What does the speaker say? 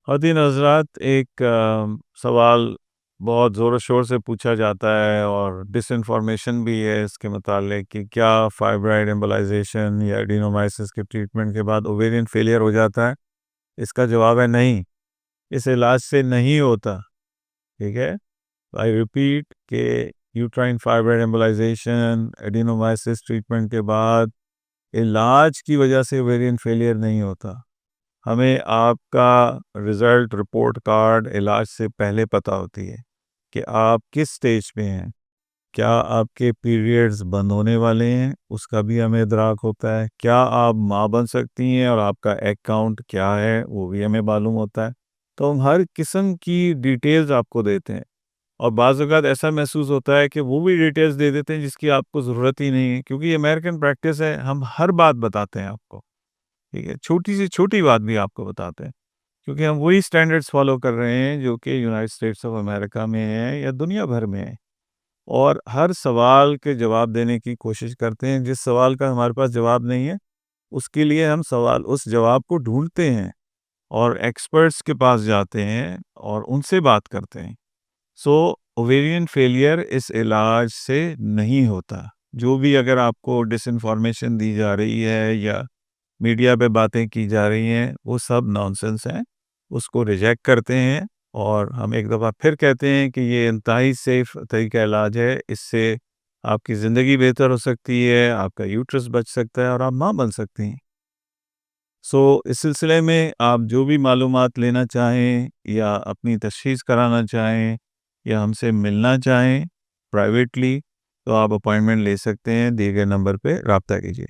ख़वातीन हज़रात, एक सवाल बहुत ज़ोर-शोर से पूछा जाता है और डिसइन्फॉर्मेशन भी है इसके मुतालिक कि क्या फाइब्रॉइड एम्बोलाइज़ेशन या एडिनोमाइसिस के ट्रीटमेंट के बाद ओवेरियन फेलियर हो जाता है? इसका जवाब है नहीं, इस इलाज से नहीं होता, ठीक है? आई रिपीट कि यूट्राइन फाइब्रॉइड एम्बोलाइज़ेशन, एडिनोमाइसिस ट्रीटमेंट के बाद इलाज की वजह से ओवेरियन फेलियर नहीं होता। हमें आपका रिज़ल्ट रिपोर्ट कार्ड इलाज से पहले पता होती है कि आप किस स्टेज पे हैं। क्या आपके पीरियड्स बंद होने वाले हैं, उसका भी हमें इदराक होता है। क्या आप माँ बन सकती हैं और आपका एग काउंट क्या है, वो भी हमें मालूम होता है। तो हम हर किस्म की डिटेल्स आपको देते हैं और बाज़ औक़ात ऐसा महसूस होता है कि वो भी डिटेल्स दे देते हैं जिसकी आपको ज़रूरत ही नहीं है, क्योंकि ये अमेरिकन प्रैक्टिस है, हम हर बात बताते हैं आपको, ठीक है? छोटी से छोटी बात भी आपको बताते हैं, क्योंकि हम वही स्टैंडर्ड्स फ़ॉलो कर रहे हैं जो कि यूनाइटेड स्टेट्स ऑफ अमेरिका में है या दुनिया भर में है। और हर सवाल के जवाब देने की कोशिश करते हैं। जिस सवाल का हमारे पास जवाब नहीं है, उसके लिए हम उस जवाब को ढूँढते हैं और एक्सपर्ट्स के पास जाते हैं और उनसे बात करते हैं। सो ओवेरियन फेलियर इस इलाज से नहीं होता। जो भी अगर आपको डिसइन्फॉर्मेशन दी जा रही है या मीडिया पे बातें की जा रही हैं, वो सब नॉनसेंस हैं। उसको रिजेक्ट करते हैं और हम एक दफ़ा फिर कहते हैं कि ये इंतहाई सेफ़ तरीका इलाज है। इससे आपकी ज़िंदगी बेहतर हो सकती है, आपका यूट्रस बच सकता है और आप माँ बन सकती हैं। सो इस सिलसिले में आप जो भी मालूमात लेना चाहें या अपनी तशख़ीस कराना चाहें या हमसे मिलना चाहें प्राइवेटली, तो आप अपॉइंटमेंट ले सकते हैं। दिए गए नंबर पे राब्ता कीजिए।